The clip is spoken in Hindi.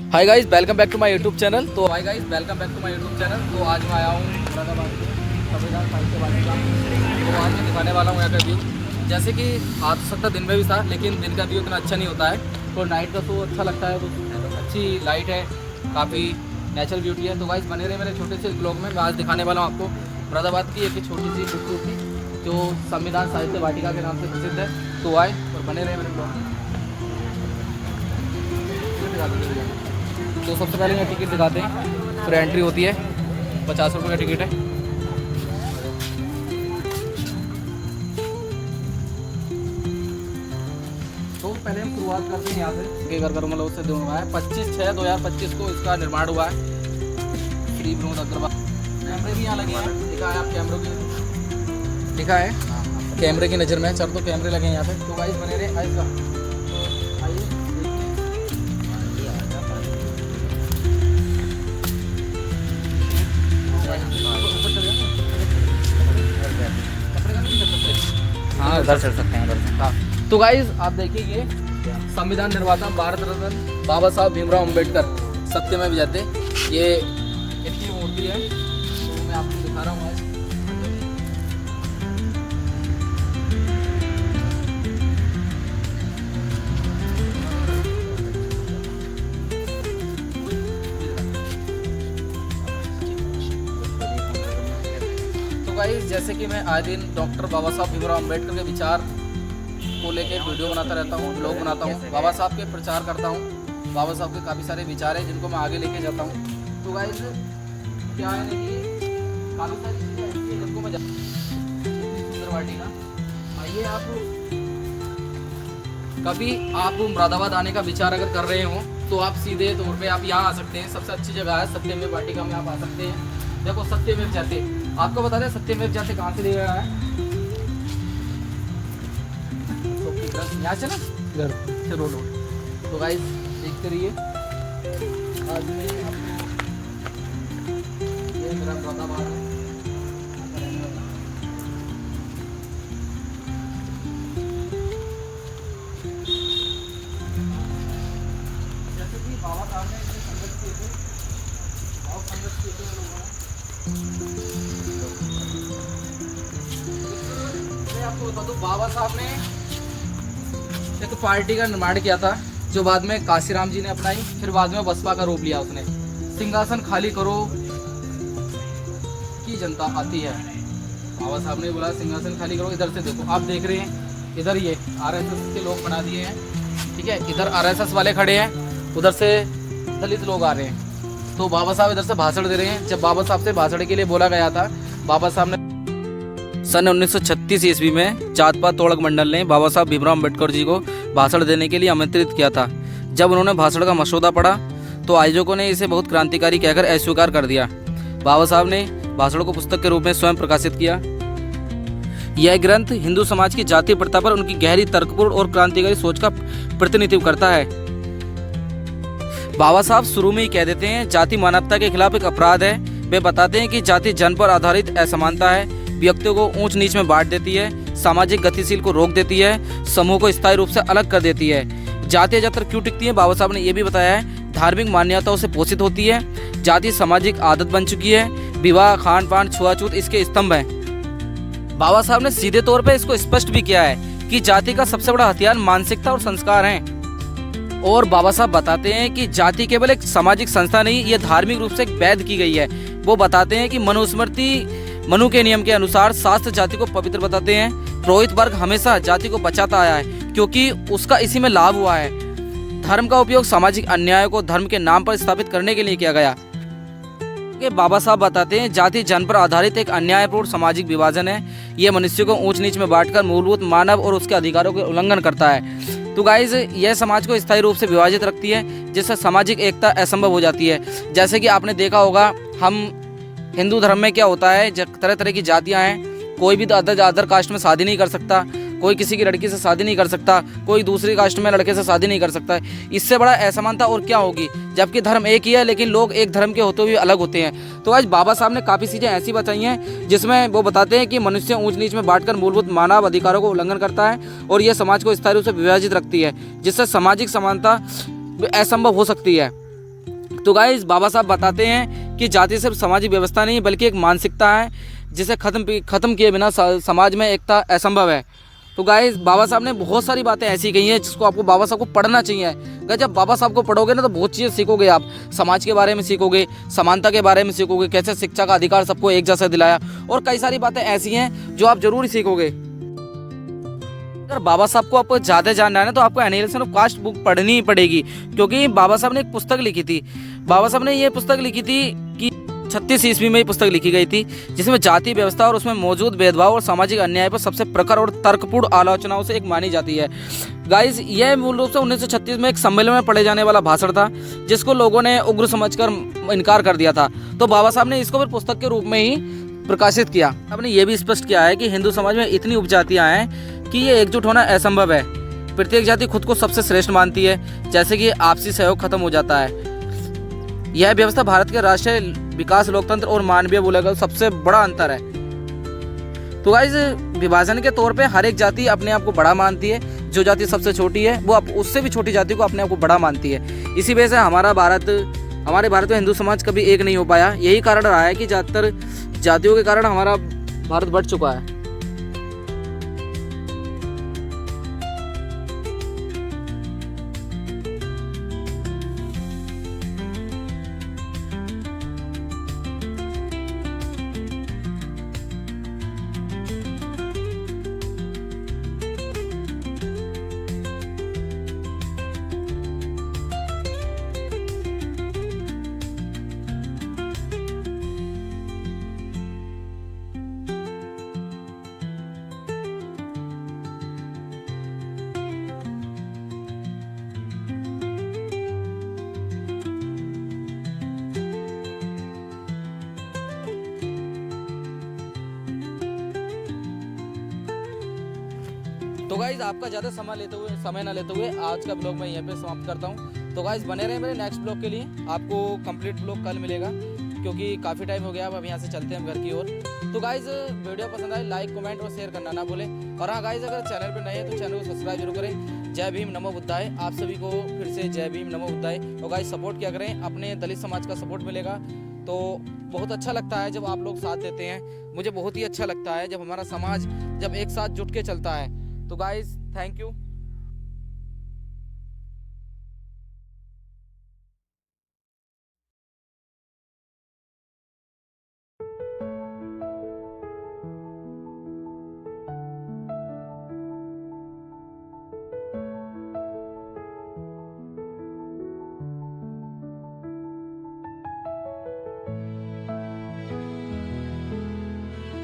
Hi guys, welcome back to my YouTube channel. तो आज मैं आया हूँ मुरादाबाद के संविधान साहित्य वाटिका। तो आज मैं दिखाने वाला हूँ यहाँ का व्यू। जैसे कि आज सकता दिन में भी था, लेकिन दिन का व्यू इतना अच्छा नहीं होता है, तो नाइट का शो अच्छा लगता है। तो अच्छी लाइट है, काफ़ी नेचुरल ब्यूटी है। तो गाइस बने रहे मेरे छोटे से ब्लॉग में। मैं आज दिखाने वाला हूँ आपको मुरादाबाद की एक छोटी सी खूबसूरती जो संविधान साहित्य वाटिका के नाम से प्रसिद्ध है। तो आए और बने रहे मेरे ब्लॉग में। तो सबसे पहले मैं टिकट दिखाते हैं। फिर एंट्री होती है, 50 रुपये का टिकट है। तो पहले हम शुरुआत करते हैं यहाँ से घर मतलब उससे दोनों है 25/6/2025 को इसका निर्माण हुआ है। श्री विनोद अग्रवाल। कैमरे भी यहाँ लगे हैं, लिखा है आप कैमरों की, लिखा है कैमरे की नज़र में। चल तो कैमरे लगे हैं यहाँ पे। तो गाइस बने रहे आइए का। हाँ उधर चल सकते हैं, उधर से। हाँ तो गाइस आप देखिए, ये संविधान निर्माता भारत रत्न बाबा साहब भीमराव अम्बेडकर सत्यमेव जयते, ये इनकी मूर्ति है। तो मैं आपको दिखा रहा हूँ आज। गाइस जैसे कि मैं आए दिन डॉक्टर बाबा साहब भीमराव अम्बेडकर के विचार को लेकर वीडियो बनाता रहता हूँ, ब्लॉग बनाता हूँ, बाबा साहब के प्रचार करता हूँ। बाबा साहब के काफ़ी सारे विचार हैं जिनको मैं आगे लेके जाता हूँ। तो गाइस क्या है कि काफ़ी सारी चीज़ें ऐसी हैं जिनको मैं सुंदर वाटिका। आइए, आप कभी आप मुरादाबाद आने का विचार अगर कर रहे हो तो आप सीधे तौर पे आप यहाँ आ सकते हैं। सबसे अच्छी जगह है सत्यमेव वाटिका में, आप आ सकते हैं। देखो सत्यमेव जयते, आपको बता दें सत्यमेव जयते कहाँ से लिया गया है। यहाँ से ना इधर से रोड। तो गाइस देखते रहिए। आज मैं ये मेरा मुरादाबाद है। जैसे कि बाबा साहब ने इतने संघर्ष किए थे, बहुत संघर्ष किए थे लोगों ने। आपको बता दूं, बाबा साहब ने एक पार्टी का निर्माण किया था जो बाद में काशीराम जी ने अपनाई, फिर बाद में बसपा का रूप लिया उसने। सिंहासन खाली करो की जनता आती है। बाबा साहब ने बोला सिंहासन खाली करो। इधर से देखो, आप देख रहे हैं इधर ये आरएसएस के लोग बना दिए हैं, ठीक है। इधर आरएसएस वाले खड़े हैं, उधर से दलित लोग आ रहे हैं। तो बाबा साहब इधर से भाषण दे रहे हैं। जब बाबा साहब से भाषण के लिए बोला गया था, बाबा साहब ने सन 1936 ईस्वी में जात पात तोड़क मंडल ने बाबा साहब भीमराव अम्बेडकर जी को भाषण देने के लिए आमंत्रित किया था। जब उन्होंने भाषण का मसौदा पढ़ा तो आयोजकों ने इसे बहुत क्रांतिकारी कहकर अस्वीकार कर दिया। बाबा साहब ने भाषण को पुस्तक के रूप में स्वयं प्रकाशित किया। यह ग्रंथ हिंदू समाज की जातीय प्रथा पर उनकी गहरी तर्कपूर्ण और क्रांतिकारी सोच का प्रतिनिधित्व करता है। बाबा साहब शुरू में ही कह देते हैं जाति मानवता के खिलाफ एक अपराध है। वे बताते हैं कि जाति जन पर आधारित असमानता है, व्यक्तियों को ऊंच नीच में बांट देती है, सामाजिक गतिशील को रोक देती है, समूह को स्थायी रूप से अलग कर देती है। जातियाँ जातर क्यों टिकती हैं, बाबा साहब ने यह भी बताया है। धार्मिक मान्यताओं से पोषित होती है। जाति सामाजिक आदत बन चुकी है। विवाह, खान पान, छुआछूत इसके स्तंभ हैं। बाबा साहब ने सीधे तौर पर इसको स्पष्ट भी किया है कि जाति का सबसे बड़ा हथियार मानसिकता और संस्कार हैं। और बाबा साहब बताते हैं कि जाति केवल एक सामाजिक संस्था नहीं, यह धार्मिक रूप से एक वैध की गई है। वो बताते हैं कि मनुस्मृति मनु के नियम के अनुसार शास्त्र जाति को पवित्र बताते हैं। पुरोहित वर्ग हमेशा जाति को बचाता आया है क्योंकि उसका इसी में लाभ हुआ है। धर्म का उपयोग सामाजिक अन्याय को धर्म के नाम पर स्थापित करने के लिए किया गया। बाबा साहब बताते हैं जाति जन पर आधारित एक अन्यायपूर्ण सामाजिक विभाजन है। यह मनुष्य को ऊंच नीच में बांटकर मूलभूत मानव और उसके अधिकारों के उल्लंघन करता है। तो गाइस यह समाज को स्थायी रूप से विभाजित रखती है, जिससे सामाजिक एकता असंभव हो जाती है। जैसे कि आपने देखा होगा, हम हिंदू धर्म में क्या होता है, तरह तरह की जातियां हैं। कोई भी अदर कास्ट में शादी नहीं कर सकता, कोई किसी की लड़की से शादी नहीं कर सकता, कोई दूसरी कास्ट में लड़के से शादी नहीं कर सकता। इससे बड़ा असमानता और क्या होगी, जबकि धर्म एक ही है लेकिन लोग एक धर्म के होते हुए अलग होते हैं। तो आज बाबा साहब ने काफ़ी चीज़ें ऐसी बताई हैं जिसमें वो बताते हैं कि मनुष्य ऊंच नीच में बांटकर मूलभूत मानव अधिकारों को उल्लंघन करता है और यह समाज को स्थायी रूप से विभाजित रखती है, जिससे सामाजिक समानता असंभव हो सकती है। तो गाइस बाबा साहब बताते हैं कि जाति सिर्फ सामाजिक व्यवस्था नहीं बल्कि एक मानसिकता है जिसे खत्म किए बिना समाज में एकता असंभव है। तो गाइस बाबा साहब ने बहुत सारी बातें ऐसी कही हैं जिसको आपको बाबा साहब को पढ़ना चाहिए। गाइस जब बाबा साहब को पढ़ोगे ना तो बहुत चीज़ें सीखोगे आप, समाज के बारे में सीखोगे, समानता के बारे में सीखोगे, कैसे शिक्षा का अधिकार सबको एक जैसा दिलाया, और कई सारी बातें ऐसी हैं जो आप जरूर सीखोगे। अगर बाबा साहब को आपको ज़्यादा जानना है ना तो आपको एनिहिलेशन ऑफ कास्ट बुक पढ़नी ही पड़ेगी, क्योंकि बाबा साहब ने एक पुस्तक लिखी थी। बाबा साहब ने ये पुस्तक लिखी थी कि 36 ईस्वी में ये पुस्तक लिखी गई थी, जिसमें जाति व्यवस्था और उसमें मौजूद भेदभाव और सामाजिक अन्याय पर सबसे प्रखर और तर्कपूर्ण आलोचनाओं से एक मानी जाती है। गाइस यह मूल रूप से 1936 में एक सम्मेलन में पढ़े जाने वाला भाषण था जिसको लोगों ने उग्र समझकर इनकार कर दिया था। तो बाबा साहब ने इसको फिर पुस्तक के रूप में ही प्रकाशित किया। आपने ये भी स्पष्ट किया है कि हिंदू समाज में इतनी उपजातियाँ हैं कि ये एकजुट होना असंभव है। प्रत्येक जाति खुद को सबसे श्रेष्ठ मानती है, जैसे कि आपसी सहयोग खत्म हो जाता है। यह व्यवस्था भारत के राष्ट्रीय विकास, लोकतंत्र और मानवीय मूल्य का सबसे बड़ा अंतर है। तो गाइस विभाजन के तौर पे हर एक जाति अपने आप को बड़ा मानती है, जो जाति सबसे छोटी है वो उससे भी छोटी जाति को अपने आप को बड़ा मानती है। इसी वजह से हमारे भारत में हिंदू समाज कभी एक नहीं हो पाया। यही कारण रहा है कि ज़्यादातर जातियों के कारण हमारा भारत बढ़ चुका है। तो गाइज आपका ज़्यादा समय ना लेते हुए आज का ब्लॉग मैं यहीं पे समाप्त करता हूँ। तो गाइज बने रहे मेरे नेक्स्ट ब्लॉग के लिए। आपको कंप्लीट ब्लॉग कल मिलेगा क्योंकि काफ़ी टाइम हो गया। अब यहाँ से चलते हैं हम घर की ओर। तो गाइज वीडियो पसंद आए लाइक कमेंट और शेयर करना ना भूलें। और हाँ गाइज अगर चैनल पर नए हैं तो चैनल को सब्सक्राइब जरूर करें। जय भीम नमो बुद्धाय। आप सभी को फिर से जय भीम नमो बुद्धाय। तो गाइज सपोर्ट क्या करें, अपने दलित समाज का सपोर्ट मिलेगा तो बहुत अच्छा लगता है जब आप लोग साथ देते हैं। मुझे बहुत ही अच्छा लगता है जब हमारा समाज जब एक साथ जुट के चलता है। तो गाइज थैंक यू।